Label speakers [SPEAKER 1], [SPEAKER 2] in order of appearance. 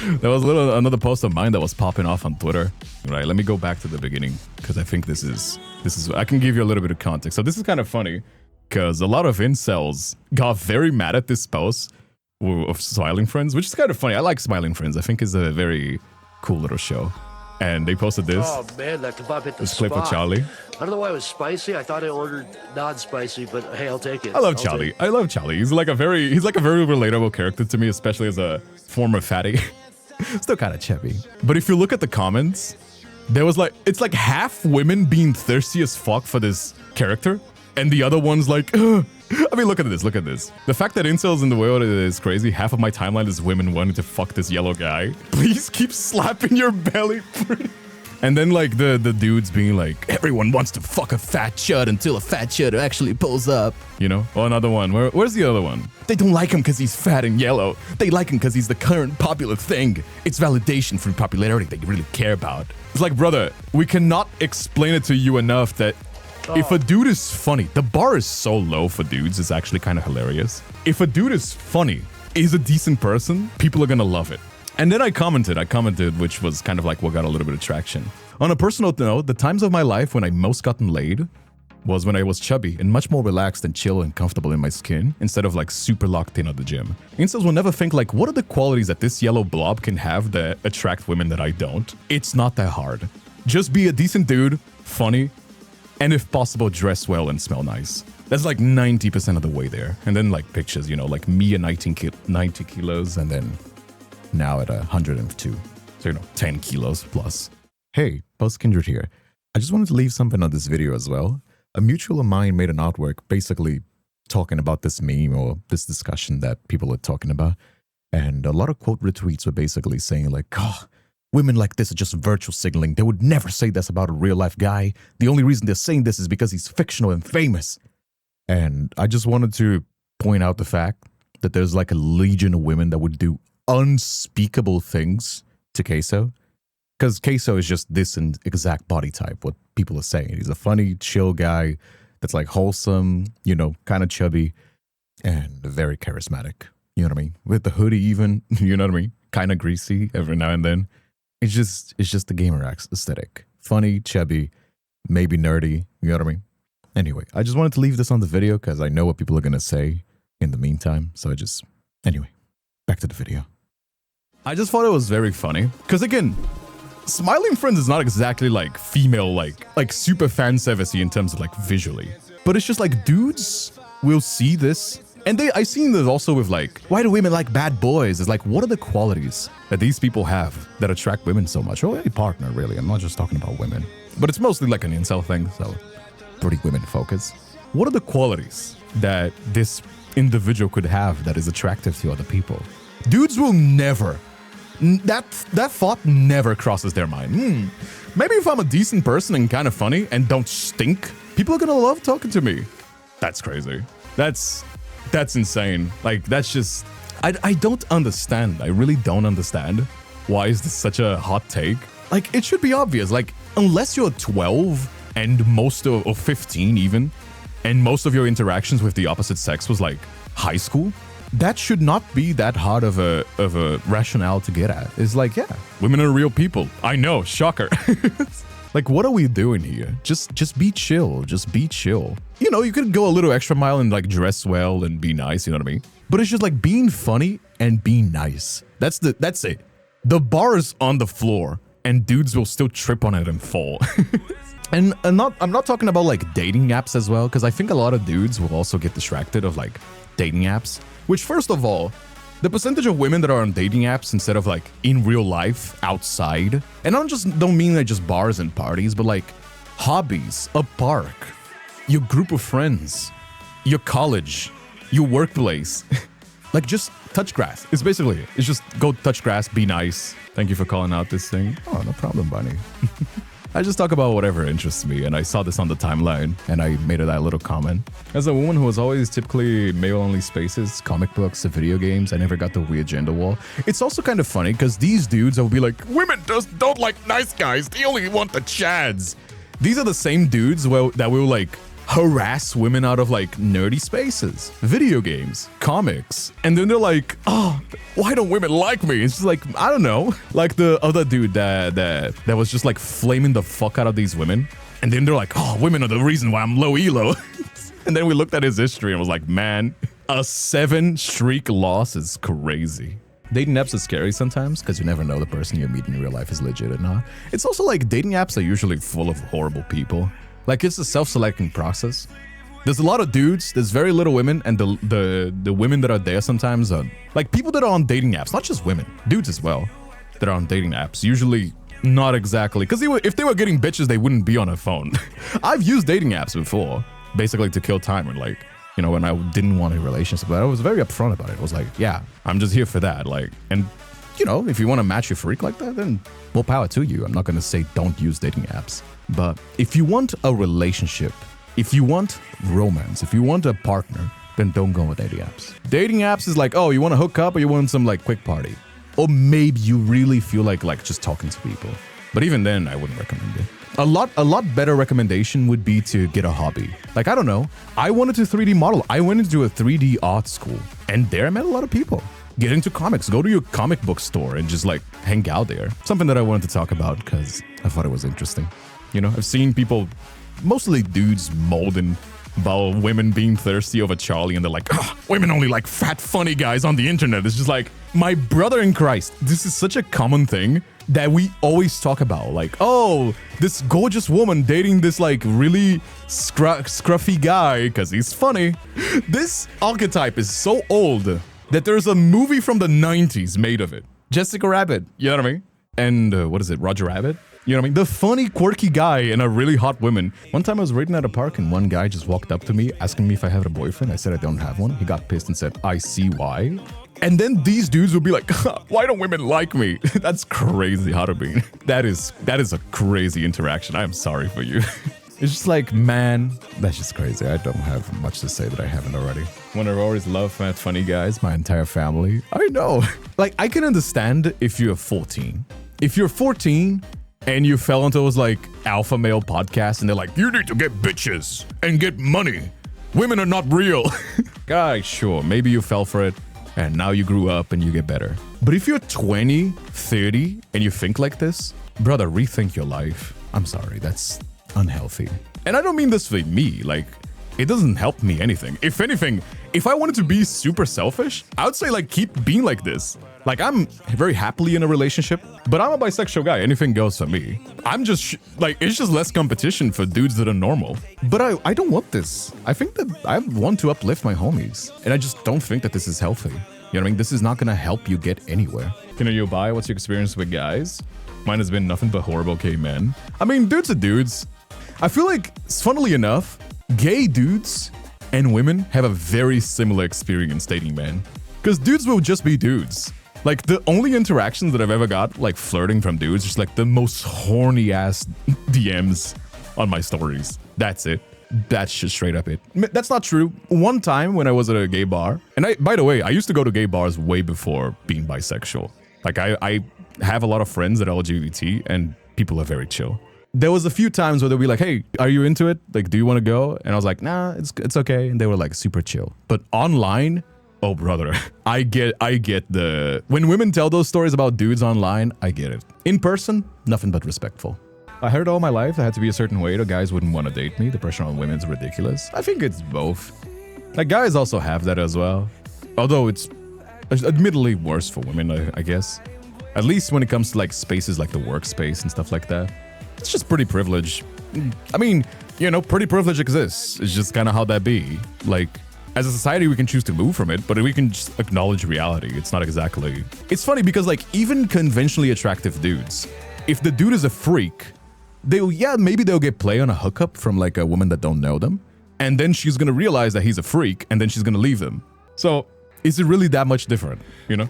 [SPEAKER 1] There was another post of mine that was popping off on Twitter. Right, let me go back to the beginning because I think this is I can give you a little bit of context. So this is kind of funny because a lot of incels got very mad at this post of Smiling Friends, which is kind of funny. I like Smiling Friends. I think it's a very cool little show. And they posted this.
[SPEAKER 2] Oh man, that kebab hit the
[SPEAKER 1] this
[SPEAKER 2] spot.
[SPEAKER 1] clip of Charlie.
[SPEAKER 2] I don't know why it was spicy. I thought I ordered non-spicy, but hey, I'll take it.
[SPEAKER 1] I love Charlie. I love Charlie. He's like a very relatable character to me, especially as a former fatty. Still kind of chubby. But if you look at the comments, there was like, it's like half women being thirsty as fuck for this character, and the other one's like, ugh. I mean, look at this, look at this. The fact that incels in the world is crazy. Half of my timeline is women wanting to fuck this yellow guy. Please keep slapping your belly. And then like the dudes being like, everyone wants to fuck a fat chud until a fat chud actually pulls up. You know? Or another one. Where's the other one? They don't like him because he's fat and yellow. They like him because he's the current popular thing. It's validation for popularity they really care about. It's like, brother, we cannot explain it to you enough that if a dude is funny, the bar is so low for dudes, it's actually kind of hilarious. If a dude is funny, is a decent person, people are gonna love it. And then I commented, which was kind of like what got a little bit of traction. On a personal note, the times of my life when I most gotten laid was when I was chubby and much more relaxed and chill and comfortable in my skin, instead of like super locked in at the gym. Incels will never think like, what are the qualities that this yellow blob can have that attract women that I don't? It's not that hard. Just be a decent dude, funny, and if possible, dress well and smell nice. That's like 90% of the way there. And then like pictures, you know, like me at 90 kilos and then now at 102. So, you know, 10 kilos plus. Hey, Post Kindred here. I just wanted to leave something on this video as well. A mutual of mine made an artwork basically talking about this meme or this discussion that people are talking about. And a lot of quote retweets were basically saying like, oh, women like this are just virtual signaling. They would never say this about a real life guy. The only reason they're saying this is because he's fictional and famous. And I just wanted to point out the fact that there's like a legion of women that would do unspeakable things to Queso. Because Queso is just this exact body type, what people are saying. He's a funny, chill guy that's like wholesome, you know, kind of chubby and very charismatic. You know what I mean? With the hoodie even, you know what I mean? Kind of greasy every now and then. It's just the gamer aesthetic. Funny, chubby, maybe nerdy, you know what I mean? Anyway, I just wanted to leave this on the video because I know what people are going to say in the meantime. So anyway, back to the video. I just thought it was very funny because again, Smiling Friends is not exactly like female, like super fan servicey in terms of like visually, but it's just like dudes will see this. And I seen this also with like, why do women like bad boys? It's like, what are the qualities that these people have that attract women so much? Or any partner, really. I'm not just talking about women. But it's mostly like an incel thing, so pretty women focused. What are the qualities that this individual could have that is attractive to other people? Dudes will never, that thought never crosses their mind. Maybe if I'm a decent person and kind of funny and don't stink, people are gonna love talking to me. That's crazy. That's insane. Like, that's just, I don't understand. I really don't understand. Why is this such a hot take? Like, it should be obvious. Like, unless you're 12 and or 15 even, and most of your interactions with the opposite sex was like high school, that should not be that hard of a rationale to get at. It's like, yeah, women are real people. I know, shocker. Like, what are we doing here? Just be chill. Just be chill. You know, you could go a little extra mile and like dress well and be nice, you know what I mean? But it's just like being funny and being nice. That's it. The bar is on the floor and dudes will still trip on it and fall. And I'm not talking about like dating apps as well, because I think a lot of dudes will also get distracted of like dating apps, which first of all, the percentage of women that are on dating apps instead of like in real life outside, and I don't mean like just bars and parties, but like hobbies, a park, your group of friends, your college, your workplace, like just touch grass. It's basically it. It's just go touch grass, be nice. Thank you for calling out this thing. Oh, no problem, Bunny. I just talk about whatever interests me, and I saw this on the timeline, and I made that little comment. As a woman who was always typically male-only spaces, comic books, video games, I never got the weird gender wall. It's also kind of funny, because these dudes will be like, women just don't like nice guys, they only want the chads. These are the same dudes that will like harass women out of like nerdy spaces, video games, comics. And then they're like, oh, why don't women like me? It's just like, I don't know. Like the other dude that was just like flaming the fuck out of these women. And then they're like, oh, women are the reason why I'm low elo. And then we looked at his history and was like, man, a 7-streak loss is crazy. Dating apps are scary sometimes because you never know the person you meet in real life is legit or not. It's also like dating apps are usually full of horrible people. Like it's a self-selecting process. There's a lot of dudes, there's very little women, and the women that are there sometimes are like people that are on dating apps, not just women, dudes as well, that are on dating apps. Usually not exactly, because if they were getting bitches, they wouldn't be on a phone. I've used dating apps before, basically to kill time and like, you know, when I didn't want a relationship, but I was very upfront about it. I was like, yeah, I'm just here for that. Like, and you know, if you want to match your freak like that, then more power to you. I'm not going to say don't use dating apps. But if you want a relationship, if you want romance, if you want a partner, then don't go with dating apps. Dating apps is like, oh, you want to hook up or you want some like quick party? Or maybe you really feel like just talking to people. But even then, I wouldn't recommend it. A lot better recommendation would be to get a hobby. Like, I don't know. I wanted to 3D model. I went into a 3D art school and there I met a lot of people. Get into comics. Go to your comic book store and just like hang out there. Something that I wanted to talk about because I thought it was interesting. You know, I've seen people, mostly dudes, molding about women being thirsty over Charlie, and they're like, oh, women only like fat, funny guys on the internet. It's just like, my brother in Christ, this is such a common thing that we always talk about. Like, oh, this gorgeous woman dating this like really scruffy guy because he's funny. This archetype is so old that there's a movie from the 90s made of it. Jessica Rabbit, you know what I mean? And what is it, Roger Rabbit? You know what I mean? The funny, quirky guy and a really hot woman. One time I was waiting at a park and one guy just walked up to me asking me if I have a boyfriend. I said I don't have one. He got pissed and said, I see why. And then these dudes would be like, why don't women like me? That's crazy, Harabin. That is a crazy interaction. I am sorry for you. It's just like, man, that's just crazy. I don't have much to say that I haven't already. When I've always loved fat, funny guys, my entire family. I know. Like, I can understand if you're 14. If you're 14 and you fell into those like alpha male podcasts and they're like, you need to get bitches and get money. Women are not real. Guys, sure, maybe you fell for it and now you grew up and you get better. But if you're 20, 30 and you think like this, brother, rethink your life. I'm sorry, that's unhealthy. And I don't mean this for me, like, it doesn't help me anything. If anything, if I wanted to be super selfish, I would say like keep being like this. Like I'm very happily in a relationship, but I'm a bisexual guy. Anything goes for me. I'm just like, it's just less competition for dudes that are normal. But I don't want this. I think that I want to uplift my homies. And I just don't think that this is healthy. You know what I mean? This is not gonna help you get anywhere. Can you buy? What's your experience with guys? Mine has been nothing but horrible gay men. I mean, dudes are dudes. I feel like, funnily enough, gay dudes and women have a very similar experience dating men. Because dudes will just be dudes. Like, the only interactions that I've ever got, like, flirting from dudes, just like the most horny-ass DMs on my stories. That's it. That's just straight up it. That's not true. One time when I was at a gay bar, and by the way, I used to go to gay bars way before being bisexual. Like, I have a lot of friends that are LGBT, and people are very chill. There was a few times where they'll be like, hey, are you into it? Like, do you want to go? And I was like, nah, it's okay. And they were like super chill. But online, oh brother, I get when women tell those stories about dudes online, I get it. In person, nothing but respectful. I heard all my life I had to be a certain way or guys wouldn't want to date me. The pressure on women is ridiculous. I think it's both. Like, guys also have that as well. Although it's admittedly worse for women, I guess. At least when it comes to like spaces like the workspace and stuff like that. It's just pretty privilege. I mean, you know, pretty privilege exists. It's just kind of how that be. Like, as a society, we can choose to move from it, but we can just acknowledge reality. It's not exactly... It's funny because, like, even conventionally attractive dudes, if the dude is a freak, maybe they'll get play on a hookup from, like, a woman that don't know them, and then she's gonna realize that he's a freak, and then she's gonna leave them. So, is it really that much different, you know?